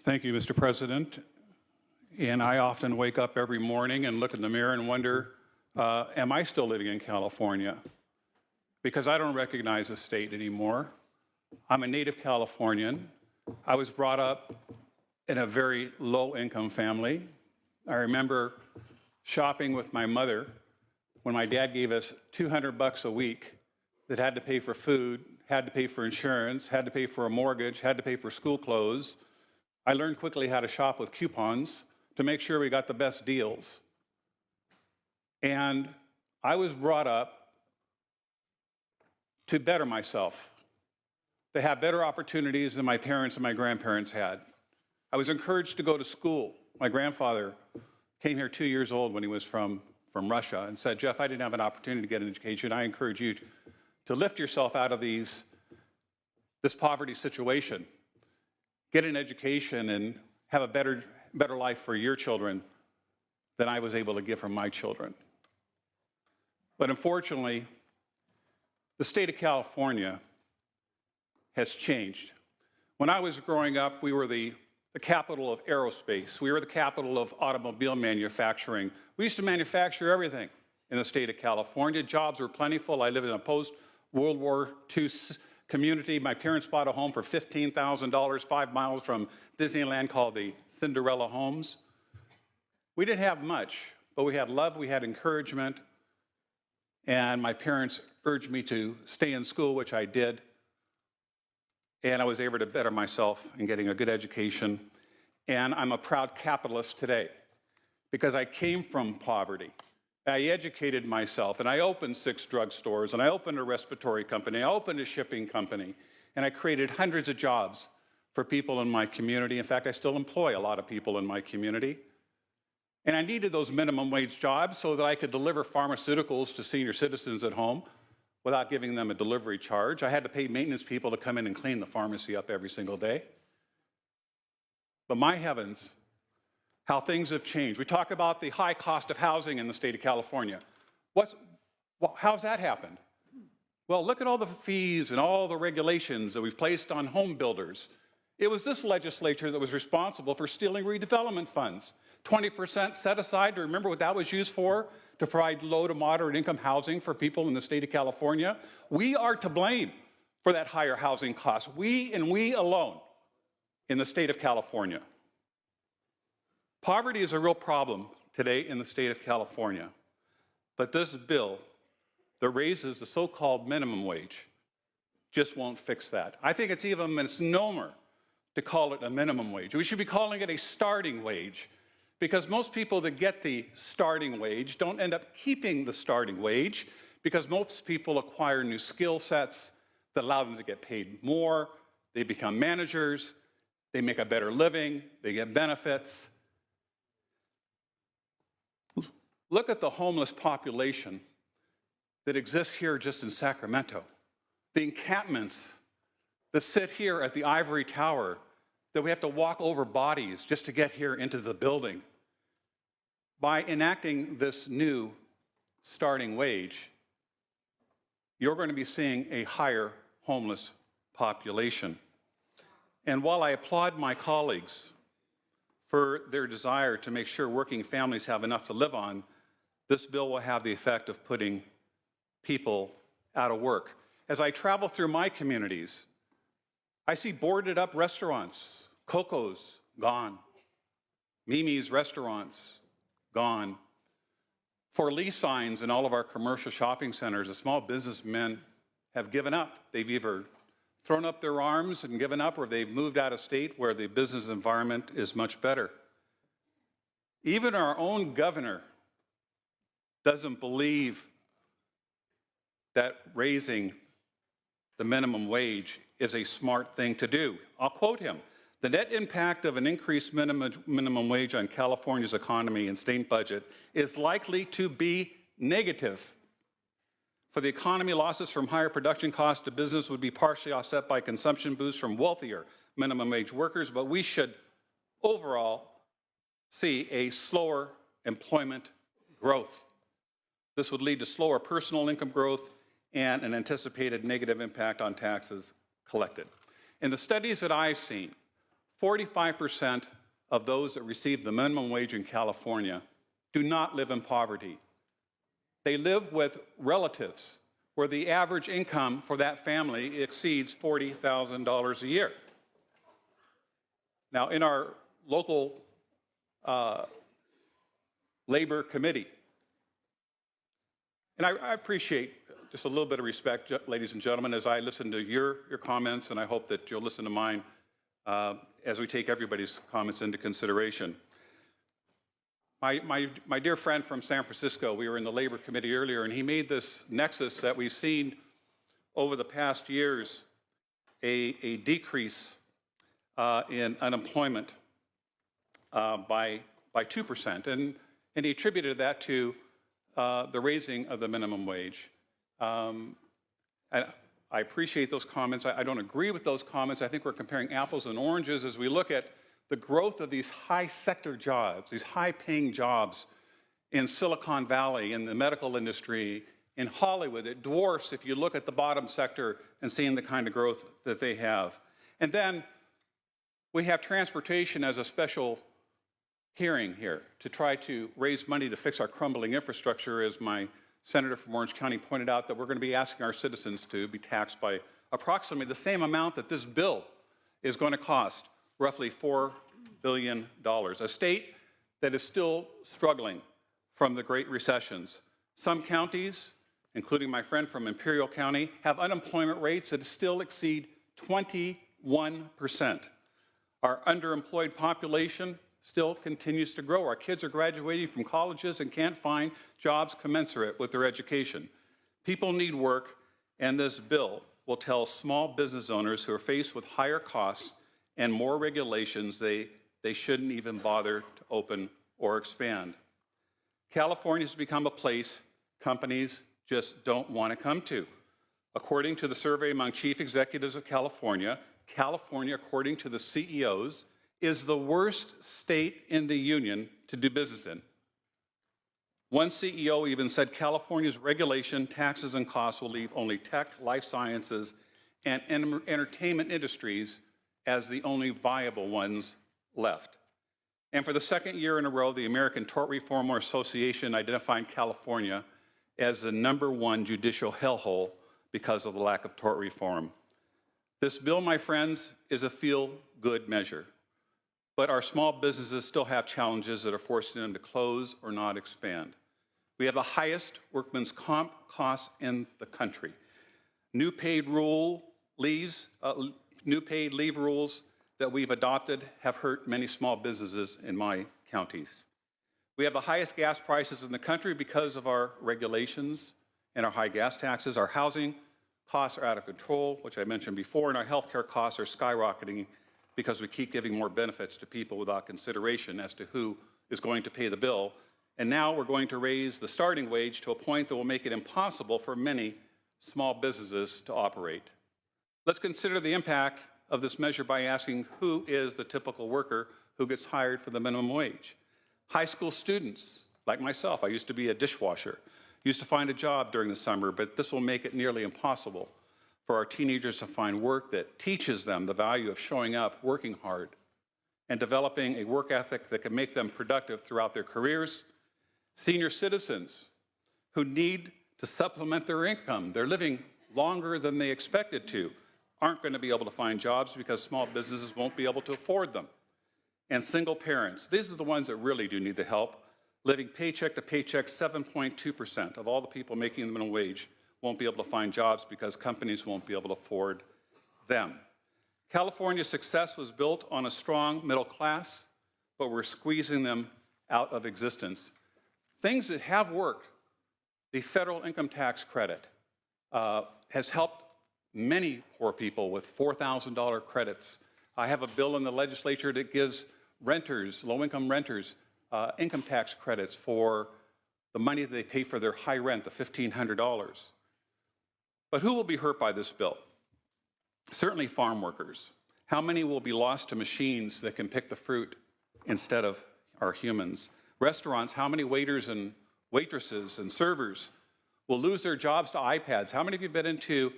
Thank you, Mr. President. And I often wake up every morning and look in the mirror and wonder, am I still living in California? Because I don't recognize the state anymore. I'm a native Californian. I was brought up in a very low-income family. I remember shopping with my mother when my dad gave us $200 a week that had to pay for food, had to pay for insurance, had to pay for a mortgage, had to pay for school clothes. I learned quickly how to shop with coupons to make sure we got the best deals. And I was brought up to better myself, to have better opportunities than my parents and my grandparents had. I was encouraged to go to school. My grandfather came here 2 years old when he was from Russia and said, Jeff, I didn't have an opportunity to get an education. I encourage you to lift yourself out of this poverty situation. Get an education and have a better life for your children than I was able to give for my children. But unfortunately, the state of California has changed. When I was growing up, we were the capital of aerospace. We were the capital of automobile manufacturing. We used to manufacture everything in the state of California. Jobs were plentiful. I lived in a post-World War II community. My parents bought a home for $15,000, 5 miles from Disneyland, called the Cinderella Homes. We didn't have much, but we had love, we had encouragement, and my parents urged me to stay in school, which I did, and I was able to better myself in getting a good education. And I'm a proud capitalist today because I came from poverty. I educated myself, and I opened 6 drugstores, and I opened a respiratory company, I opened a shipping company, and I created hundreds of jobs for people in my community. In fact, I still employ a lot of people in my community. And I needed those minimum wage jobs so that I could deliver pharmaceuticals to senior citizens at home without giving them a delivery charge. I had to pay maintenance people to come in and clean the pharmacy up every single day. But my heavens, how things have changed. We talk about the high cost of housing in the state of California. How's that happened? Well, look at all the fees and all the regulations that we've placed on home builders. It was this legislature that was responsible for stealing redevelopment funds. 20% set aside, to remember what that was used for? To provide low to moderate income housing for people in the state of California. We are to blame for that higher housing cost. We and we alone in the state of California. Poverty is a real problem today in the state of California, but this bill that raises the so-called minimum wage just won't fix that. I think it's even a misnomer to call it a minimum wage. We should be calling it a starting wage, because most people that get the starting wage don't end up keeping the starting wage, because most people acquire new skill sets that allow them to get paid more, they become managers, they make a better living, they get benefits. Look at the homeless population that exists here just in Sacramento. The encampments that sit here at the Ivory Tower, that we have to walk over bodies just to get here into the building. By enacting this new starting wage, you're going to be seeing a higher homeless population. And while I applaud my colleagues for their desire to make sure working families have enough to live on, this bill will have the effect of putting people out of work. As I travel through my communities, I see boarded up restaurants. Coco's gone. Mimi's restaurants gone. For lease signs in all of our commercial shopping centers, the small businessmen have given up. They've either thrown up their arms and given up, or they've moved out of state where the business environment is much better. Even our own governor doesn't believe that raising the minimum wage is a smart thing to do. I'll quote him. The net impact of an increased minimum wage on California's economy and state budget is likely to be negative. For the economy, losses from higher production costs to business would be partially offset by consumption boosts from wealthier minimum wage workers, but we should overall see a slower employment growth. This would lead to slower personal income growth and an anticipated negative impact on taxes collected. In the studies that I've seen, 45% of those that receive the minimum wage in California do not live in poverty. They live with relatives where the average income for that family exceeds $40,000 a year. Now, in our local labor committee, and I appreciate just a little bit of respect, ladies and gentlemen, as I listen to your comments, and I hope that you'll listen to mine as we take everybody's comments into consideration. My dear friend from San Francisco, we were in the Labor Committee earlier, and he made this nexus that we've seen over the past years a decrease in unemployment by 2%, and he attributed that to the raising of the minimum wage. And I appreciate those comments. I don't agree with those comments. I think we're comparing apples and oranges as we look at the growth of these high sector jobs, these high paying jobs in Silicon Valley, in the medical industry, in Hollywood. It dwarfs if you look at the bottom sector and seeing the kind of growth that they have. And then we have transportation as a special hearing here to try to raise money to fix our crumbling infrastructure, as my senator from Orange County pointed out, that we're going to be asking our citizens to be taxed by approximately the same amount that this bill is going to cost, roughly $4 billion. A state that is still struggling from the Great Recessions. Some counties, including my friend from Imperial County, have unemployment rates that still exceed 21%. Our underemployed population still continues to grow. Our kids are graduating from colleges and can't find jobs commensurate with their education. People need work, and this bill will tell small business owners who are faced with higher costs and more regulations they shouldn't even bother to open or expand. California has become a place companies just don't want to come to. According to the survey among chief executives of California, according to the CEOs, is the worst state in the union to do business in. One CEO even said California's regulation, taxes, and costs will leave only tech, life sciences, and entertainment industries as the only viable ones left. And for the second year in a row, the American Tort Reformer Association identified California as the #1 judicial hellhole because of the lack of tort reform. This bill, my friends, is a feel-good measure. But our small businesses still have challenges that are forcing them to close or not expand. We have the highest workman's comp costs in the country. New paid leave rules that we've adopted have hurt many small businesses in my counties. We have the highest gas prices in the country because of our regulations and our high gas taxes. Our housing costs are out of control, which I mentioned before, and our health care costs are skyrocketing because we keep giving more benefits to people without consideration as to who is going to pay the bill. And now we're going to raise the starting wage to a point that will make it impossible for many small businesses to operate. Let's consider the impact of this measure by asking who is the typical worker who gets hired for the minimum wage. High school students, like myself, I used to be a dishwasher, used to find a job during the summer, but this will make it nearly impossible for our teenagers to find work that teaches them the value of showing up, working hard, and developing a work ethic that can make them productive throughout their careers. Senior citizens who need to supplement their income, they're living longer than they expected to, aren't going to be able to find jobs because small businesses won't be able to afford them. And single parents, these are the ones that really do need the help. Living paycheck to paycheck, 7.2% of all the people making the minimum wage won't be able to find jobs because companies won't be able to afford them. California's success was built on a strong middle class, but we're squeezing them out of existence. Things that have worked, the federal income tax credit has helped many poor people with $4,000 credits. I have a bill in the legislature that gives renters, low-income renters, income tax credits for the money that they pay for their high rent, the $1,500. But who will be hurt by this bill? Certainly farm workers. How many will be lost to machines that can pick the fruit instead of our humans? Restaurants, how many waiters and waitresses and servers will lose their jobs to iPads? How many of you have been into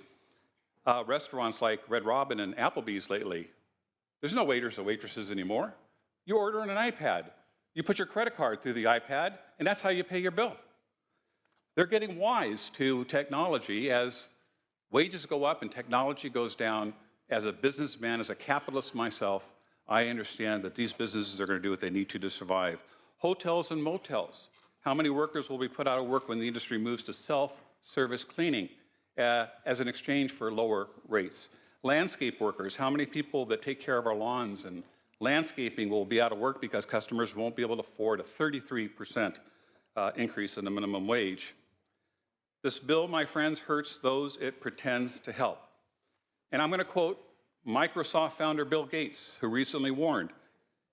restaurants like Red Robin and Applebee's lately? There's no waiters or waitresses anymore. You order on an iPad. You put your credit card through the iPad, and that's how you pay your bill. They're getting wise to technology as wages go up and technology goes down. As a businessman, as a capitalist myself, I understand that these businesses are going to do what they need to survive. Hotels and motels. How many workers will be put out of work when the industry moves to self-service cleaning as an exchange for lower rates? Landscape workers. How many people that take care of our lawns and landscaping will be out of work because customers won't be able to afford a 33% increase in the minimum wage? This bill, my friends, hurts those it pretends to help. And I'm going to quote Microsoft founder Bill Gates, who recently warned,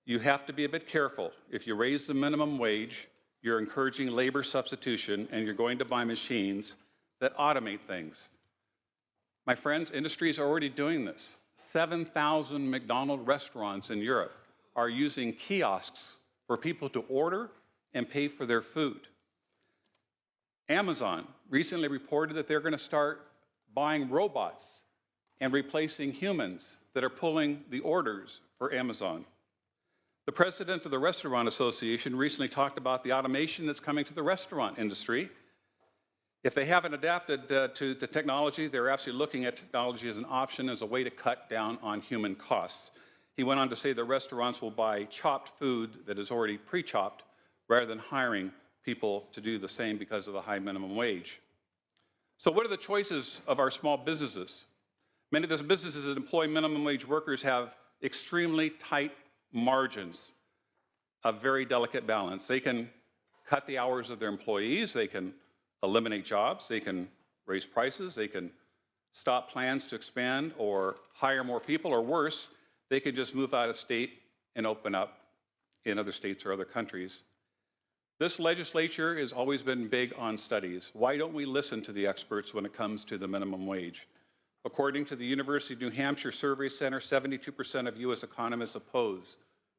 you have to be a bit careful. If you raise the minimum wage, you're encouraging labor substitution and you're going to buy machines that automate things. My friends, industries are already doing this. 7,000 McDonald's restaurants in Europe are using kiosks for people to order and pay for their food. Amazon recently reported that they're going to start buying robots and replacing humans that are pulling the orders for Amazon. The president of the Restaurant Association recently talked about the automation that's coming to the restaurant industry. If they haven't adapted to the technology, they're actually looking at technology as an option, as a way to cut down on human costs. He went on to say that restaurants will buy chopped food that is already pre-chopped rather than hiring people to do the same because of the high minimum wage. So what are the choices of our small businesses? Many of those businesses that employ minimum wage workers have extremely tight margins, a very delicate balance. They can cut the hours of their employees, they can eliminate jobs, they can raise prices, they can stop plans to expand or hire more people, or worse, they could just move out of state and open up in other states or other countries. This legislature has always been big on studies. Why don't we listen to the experts when it comes to the minimum wage? According to the University of New Hampshire Survey Center, 72% of U.S. economists oppose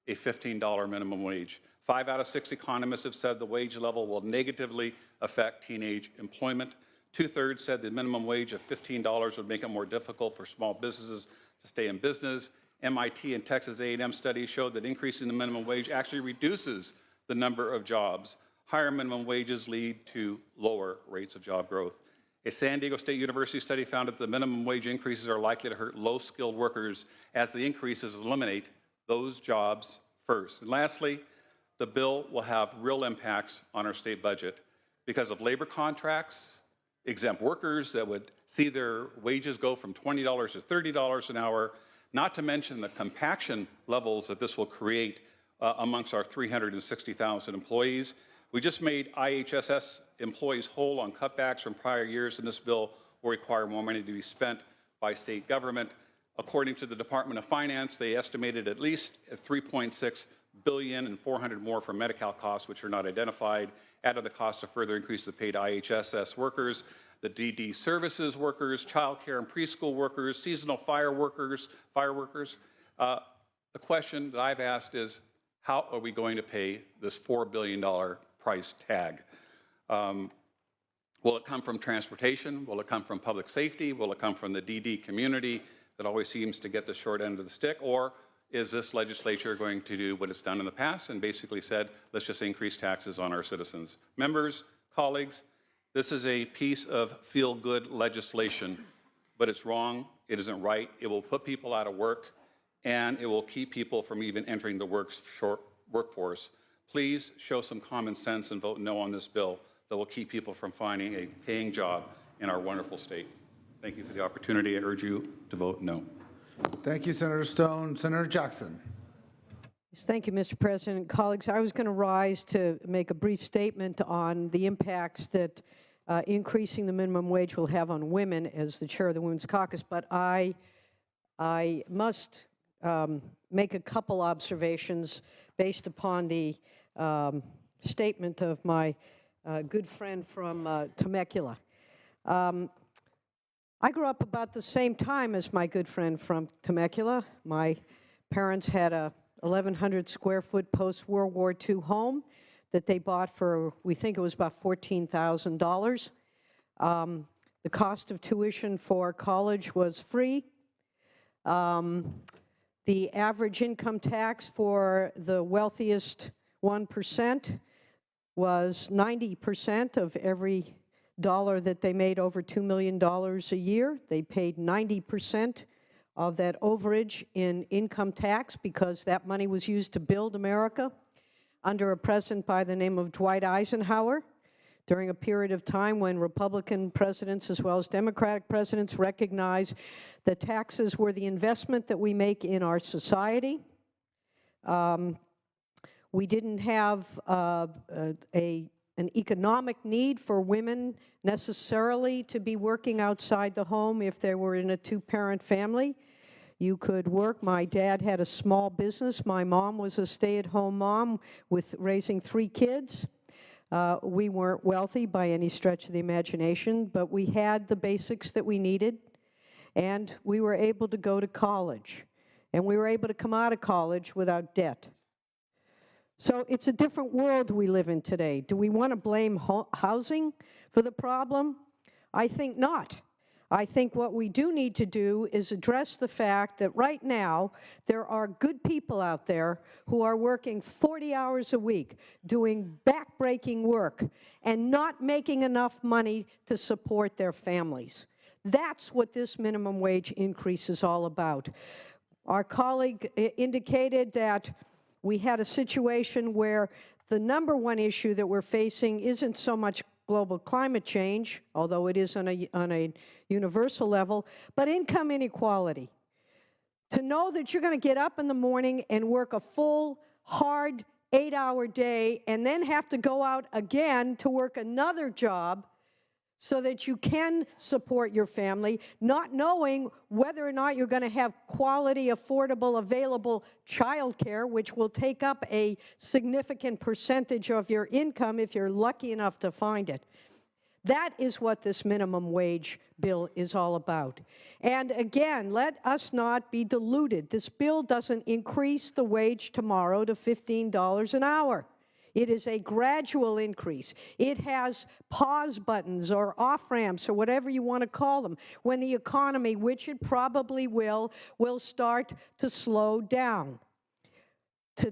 a $15 minimum wage. 5 out of 6 economists have said the wage level will negatively affect teenage employment. 2/3 said the minimum wage of $15 would make it more difficult for small businesses to stay in business. MIT and Texas A&M studies showed that increasing the minimum wage actually reduces the number of jobs. Higher minimum wages lead to lower rates of job growth. A San Diego State University study found that the minimum wage increases are likely to hurt low-skilled workers as the increases eliminate those jobs first. And lastly, the bill will have real impacts on our state budget because of labor contracts, exempt workers that would see their wages go from $20 to $30 an hour, not to mention the compaction levels that this will create amongst our 360,000 employees. We just made IHSS employees whole on cutbacks from prior years, and this bill will require more money to be spent by state government. According to the Department of Finance, they estimated at least $3.6 billion and $400 more for Medi-Cal costs, which are not identified, added the cost to further increase the pay to IHSS workers, the DD services workers, child care and preschool workers, seasonal fire workers. The question that I've asked is, how are we going to pay this $4 billion price tag? Will it come from transportation? Will it come from public safety? Will it come from the DD community that always seems to get the short end of the stick? Or is this legislature going to do what it's done in the past and basically said, let's just increase taxes on our citizens? Members, colleagues, this is a piece of feel-good legislation, but it's wrong, it isn't right, it will put people out of work, and it will keep people from even entering the workforce. Please show some common sense and vote no on this bill that will keep people from finding a paying job in our wonderful state. Thank you for the opportunity. I urge you to vote no. Thank you, Senator Stone. Senator Jackson. Thank you, Mr. President. Colleagues, I was going to rise to make a brief statement on the impacts that increasing the minimum wage will have on women as the chair of the Women's Caucus, but I must make a couple observations based upon the statement of my good friend from Temecula. I grew up about the same time as my good friend from Temecula. My parents had a 1,100 square foot post-World War II home that they bought for, we think it was about $14,000. The cost of tuition for college was free. The average income tax for the wealthiest 1% was 90% of every dollar that they made over $2 million a year. They paid 90% of that overage in income tax because that money was used to build America under a president by the name of Dwight Eisenhower during a period of time when Republican presidents as well as Democratic presidents recognized that taxes were the investment that we make in our society. We didn't have an economic need for women necessarily to be working outside the home if they were in a two-parent family. You could work. My dad had a small business. My mom was a stay-at-home mom with raising 3 kids. We weren't wealthy by any stretch of the imagination, but we had the basics that we needed, and we were able to go to college, and we were able to come out of college without debt. So it's a different world we live in today. Do we want to blame housing for the problem? I think not. I think what we do need to do is address the fact that right now there are good people out there who are working 40 hours a week, doing back-breaking work, and not making enough money to support their families. That's what this minimum wage increase is all about. Our colleague indicated that we had a situation where the #1 issue that we're facing isn't so much global climate change, although it is on a universal level, but income inequality. To know that you're going to get up in the morning and work a full, hard 8-hour day and then have to go out again to work another job so that you can support your family, not knowing whether or not you're going to have quality, affordable, available child care, which will take up a significant percentage of your income if you're lucky enough to find it. That is what this minimum wage bill is all about. And again, let us not be deluded. This bill doesn't increase the wage tomorrow to $15 an hour. It is a gradual increase. It has pause buttons or off-ramps or whatever you want to call them when the economy, which it probably will start to slow down.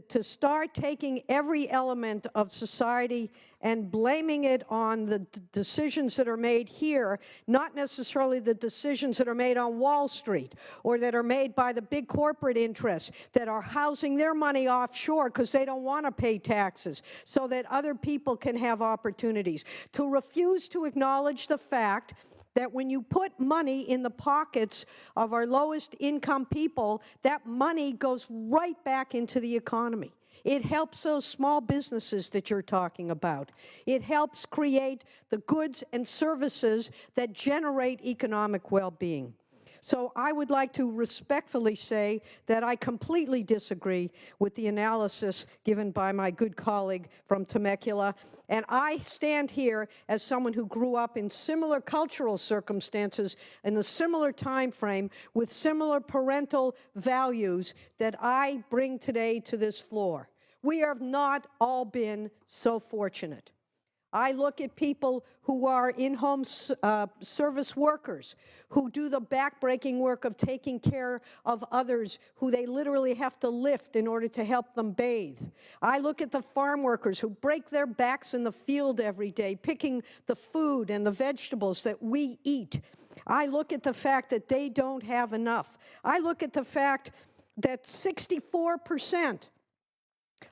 To start taking every element of society and blaming it on the decisions that are made here, not necessarily the decisions that are made on Wall Street or that are made by the big corporate interests that are housing their money offshore because they don't want to pay taxes so that other people can have opportunities. To refuse to acknowledge the fact that when you put money in the pockets of our lowest income people, that money goes right back into the economy. It helps those small businesses that you're talking about. It helps create the goods and services that generate economic well-being. So I would like to respectfully say that I completely disagree with the analysis given by my good colleague from Temecula. And I stand here as someone who grew up in similar cultural circumstances in a similar time frame with similar parental values that I bring today to this floor. We have not all been so fortunate. I look at people who are in-home service workers, who do the back-breaking work of taking care of others who they literally have to lift in order to help them bathe. I look at the farm workers who break their backs in the field every day, picking the food and the vegetables that we eat. I look at the fact that they don't have enough. I look at the fact that 64%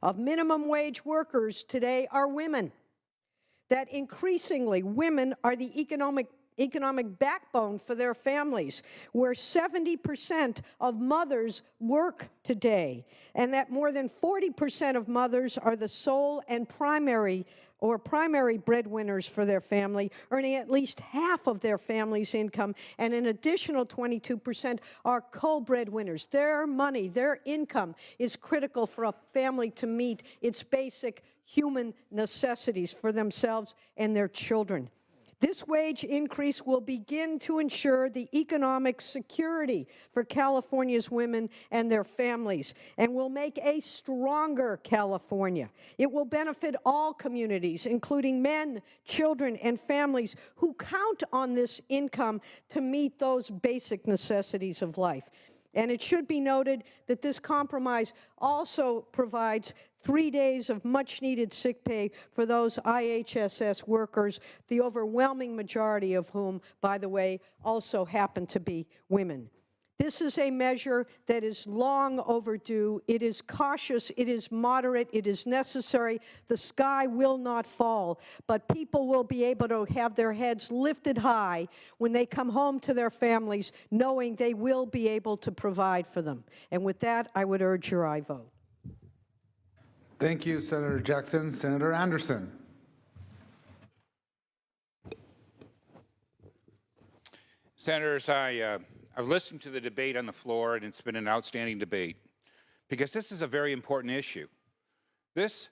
of minimum wage workers today are women. That increasingly women are the economic backbone for their families, where 70% of mothers work today, and that more than 40% of mothers are the sole and primary breadwinners for their family, earning at least half of their family's income, and an additional 22% are co-breadwinners. Their money, their income is critical for a family to meet its basic human necessities for themselves and their children. This wage increase will begin to ensure the economic security for California's women and their families, and will make a stronger California. It will benefit all communities, including men, children, and families who count on this income to meet those basic necessities of life. And it should be noted that this compromise also provides 3 days of much-needed sick pay for those IHSS workers, the overwhelming majority of whom, by the way, also happen to be women. This is a measure that is long overdue. It is cautious, it is moderate, it is necessary. The sky will not fall, but people will be able to have their heads lifted high when they come home to their families, knowing they will be able to provide for them. And with that, I would urge your aye vote. Thank you, Senator Jackson. Senator Anderson. Senators, I've listened to the debate on the floor, and it's been an outstanding debate because this is a very important issue. This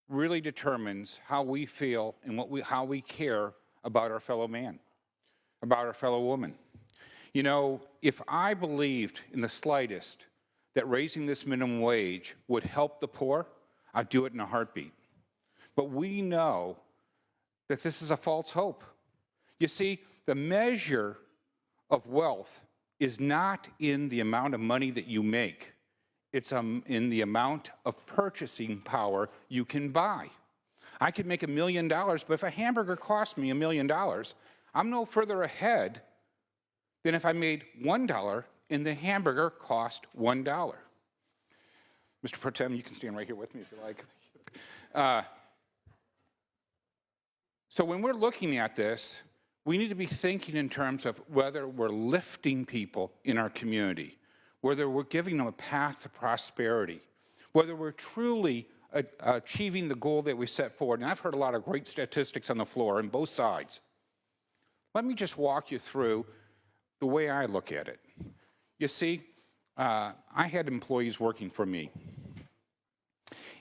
really determines how we feel and how we care about our fellow man, about our fellow woman. You know, if I believed in the slightest that raising this minimum wage would help the poor, I'd do it in a heartbeat. But we know that this is a false hope. You see, the measure of wealth is not in the amount of money that you make. It's in the amount of purchasing power you can buy. I could make $1 million, but if a hamburger cost me $1 million, I'm no further ahead than if I made $1 and the hamburger cost $1. Mr. Pro Tem, you can stand right here with me if you like. So when we're looking at this, we need to be thinking in terms of whether we're lifting people in our community, whether we're giving them a path to prosperity, whether we're truly achieving the goal that we set forward. And I've heard a lot of great statistics on the floor on both sides. Let me just walk you through the way I look at it. You see, I had employees working for me.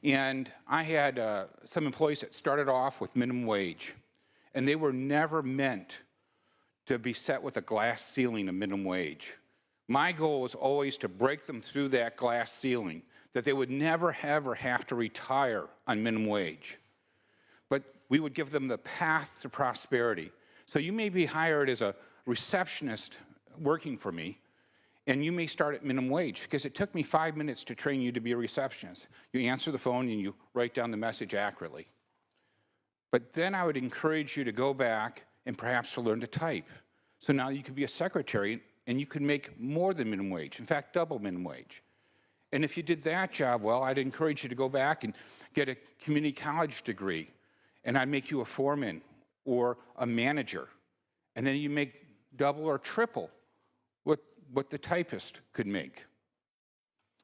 And I had some employees that started off with minimum wage. And they were never meant to be set with a glass ceiling of minimum wage. My goal was always to break them through that glass ceiling, that they would never, ever have to retire on minimum wage. But we would give them the path to prosperity. So you may be hired as a receptionist working for me, and you may start at minimum wage, because it took me 5 minutes to train you to be a receptionist. You answer the phone and you write down the message accurately. But then I would encourage you to go back and perhaps to learn to type. So now you could be a secretary and you could make more than minimum wage, in fact, double minimum wage. And if you did that job well, I'd encourage you to go back and get a community college degree, and I'd make you a foreman or a manager. And then you make double or triple what the typist could make.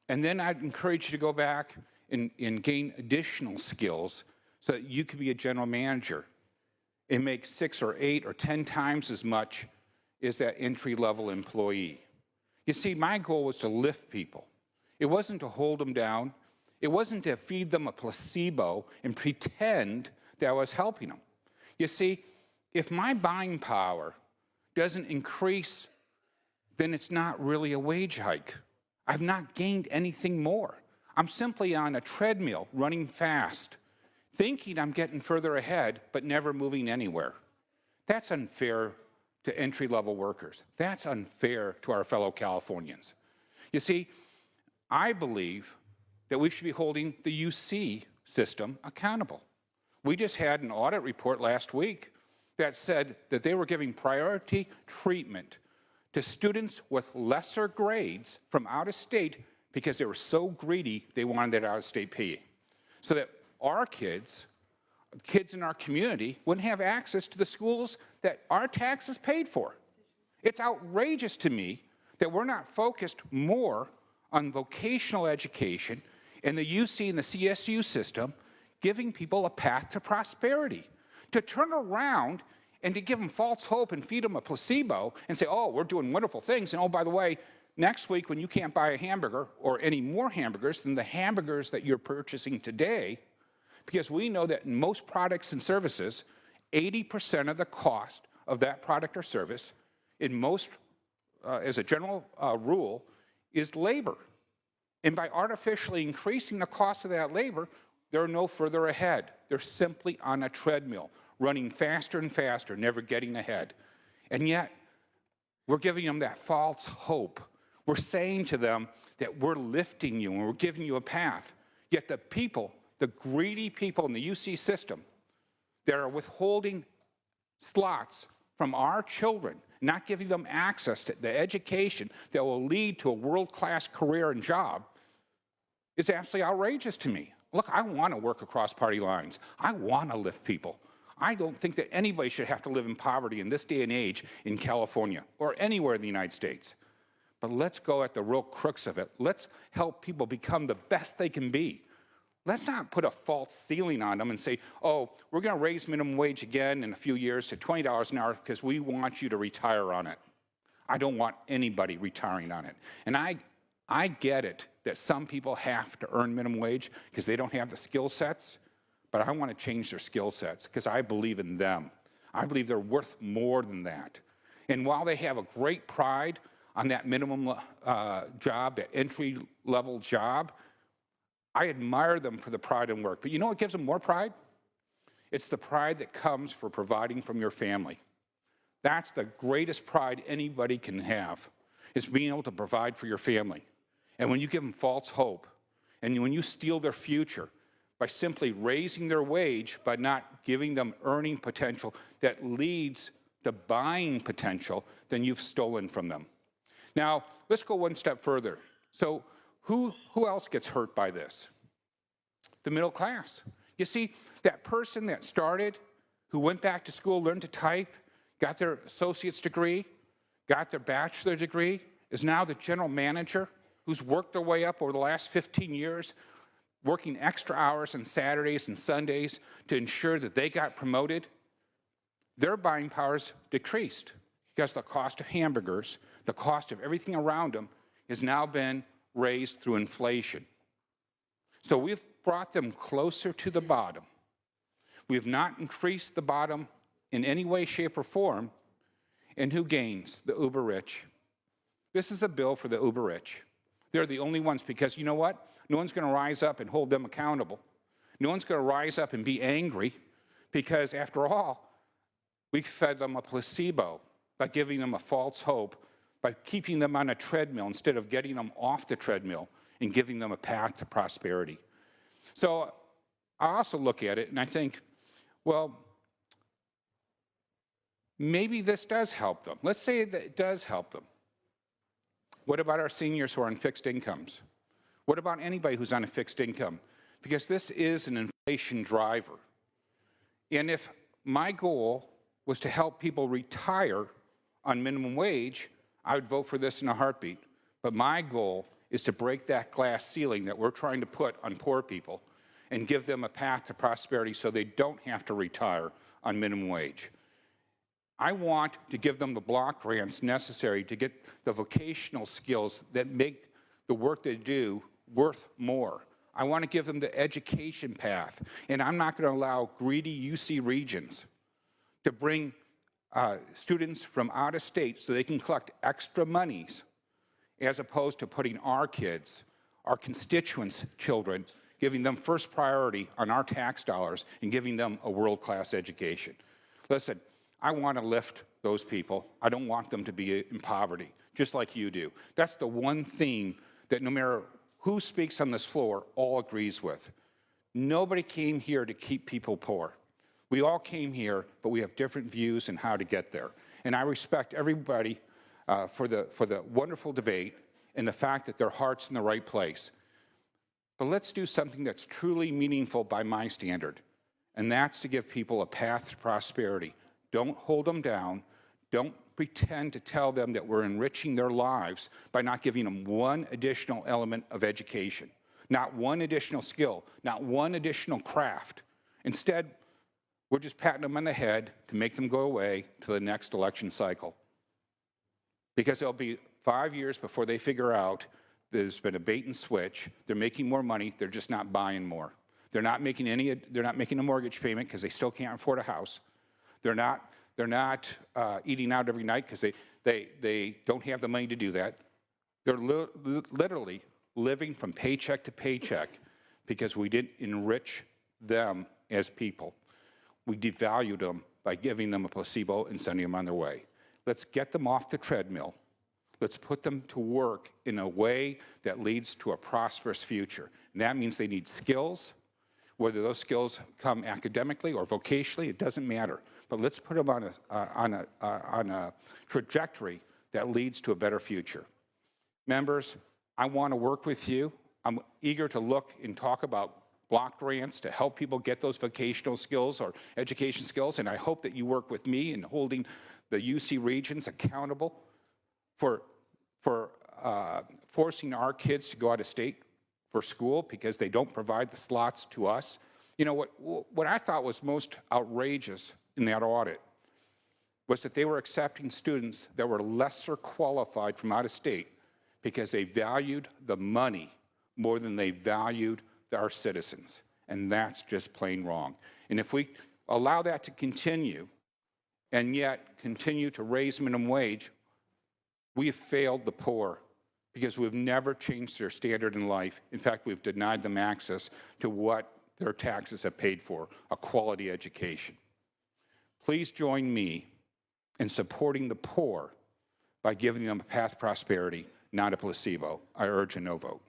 And then I'd encourage you to go back and gain additional skills so that you could be a general manager and make 6 or 8 or 10 times as much as that entry-level employee. You see, my goal was to lift people. It wasn't to hold them down. It wasn't to feed them a placebo and pretend that I was helping them. You see, if my buying power doesn't increase, then it's not really a wage hike. I've not gained anything more. I'm simply on a treadmill running fast, thinking I'm getting further ahead, but never moving anywhere. That's unfair to entry-level workers. That's unfair to our fellow Californians. You see, I believe that we should be holding the UC system accountable. We just had an audit report last week that said that they were giving priority treatment to students with lesser grades from out of state because they were so greedy they wanted that out-of-state pay. So that our kids in our community wouldn't have access to the schools that our taxes paid for. It's outrageous to me that we're not focused more on vocational education and the UC and the CSU system giving people a path to prosperity. To turn around and to give them false hope and feed them a placebo and say, oh, we're doing wonderful things, and oh, by the way, next week when you can't buy a hamburger or any more hamburgers than the hamburgers that you're purchasing today, because we know that in most products and services, 80% of the cost of that product or service, in most, as a general rule, is labor. And by artificially increasing the cost of that labor, they're no further ahead. They're simply on a treadmill, running faster and faster, never getting ahead. And yet, we're giving them that false hope. We're saying to them that we're lifting you and we're giving you a path. Yet the people, the greedy people in the UC system that are withholding slots from our children, not giving them access to the education that will lead to a world-class career and job, is absolutely outrageous to me. Look, I want to work across party lines. I want to lift people. I don't think that anybody should have to live in poverty in this day and age in California or anywhere in the United States. But let's go at the real crux of it. Let's help people become the best they can be. Let's not put a false ceiling on them and say, oh, we're going to raise minimum wage again in a few years to $20 an hour because we want you to retire on it. I don't want anybody retiring on it. And I get it that some people have to earn minimum wage because they don't have the skill sets, but I want to change their skill sets because I believe in them. I believe they're worth more than that. And while they have a great pride on that minimum job, that entry-level job, I admire them for the pride in work. But you know what gives them more pride? It's the pride that comes for providing from your family. That's the greatest pride anybody can have, is being able to provide for your family. And when you give them false hope, and when you steal their future by simply raising their wage but not giving them earning potential that leads to buying potential, then you've stolen from them. Now, let's go one step further. So who else gets hurt by this? The middle class. You see, that person that started, who went back to school, learned to type, got their associate's degree, got their bachelor's degree, is now the general manager, who's worked their way up over the last 15 years, working extra hours on Saturdays and Sundays to ensure that they got promoted. Their buying power's decreased because the cost of hamburgers, the cost of everything around them, has now been raised through inflation. So we've brought them closer to the bottom. We have not increased the bottom in any way, shape, or form. And who gains? The uber rich. This is a bill for the uber rich. They're the only ones because you know what? No one's going to rise up and hold them accountable. No one's going to rise up and be angry because, after all, we fed them a placebo by giving them a false hope, by keeping them on a treadmill instead of getting them off the treadmill and giving them a path to prosperity. So I also look at it and I think, well, maybe this does help them. Let's say that it does help them. What about our seniors who are on fixed incomes? What about anybody who's on a fixed income? Because this is an inflation driver. And if my goal was to help people retire on minimum wage, I would vote for this in a heartbeat. But my goal is to break that glass ceiling that we're trying to put on poor people and give them a path to prosperity so they don't have to retire on minimum wage. I want to give them the block grants necessary to get the vocational skills that make the work they do worth more. I want to give them the education path, and I'm not going to allow greedy UC regions to bring students from out of state so they can collect extra monies as opposed to putting our kids, our constituents' children, giving them first priority on our tax dollars and giving them a world-class education. Listen, I want to lift those people. I don't want them to be in poverty, just like you do. That's the one theme that no matter who speaks on this floor all agrees with. Nobody came here to keep people poor. We all came here, but we have different views on how to get there. And I respect everybody for the wonderful debate and the fact that their heart's in the right place. But let's do something that's truly meaningful by my standard, and that's to give people a path to prosperity. Don't hold them down. Don't pretend to tell them that we're enriching their lives by not giving them one additional element of education, not one additional skill, not one additional craft. Instead, we're just patting them on the head to make them go away to the next election cycle. Because it'll be 5 years before they figure out there's been a bait and switch, they're making more money, they're just not buying more. They're not making a mortgage payment because they still can't afford a house. They're not eating out every night because they don't have the money to do that. They're literally living from paycheck to paycheck because we didn't enrich them as people. We devalued them by giving them a placebo and sending them on their way. Let's get them off the treadmill. Let's put them to work in a way that leads to a prosperous future. And that means they need skills. Whether those skills come academically or vocationally, it doesn't matter. But let's put them on a trajectory that leads to a better future. Members, I want to work with you. I'm eager to look and talk about block grants to help people get those vocational skills or education skills, and I hope that you work with me in holding the UC Regents accountable for forcing our kids to go out of state for school because they don't provide the slots to us. You know, what I thought was most outrageous in that audit was that they were accepting students that were lesser qualified from out of state because they valued the money more than they valued our citizens. And that's just plain wrong. And if we allow that to continue and yet continue to raise minimum wage, we have failed the poor because we've never changed their standard in life. In fact, we've denied them access to what their taxes have paid for, a quality education. Please join me in supporting the poor by giving them a path to prosperity, not a placebo. I urge a no vote.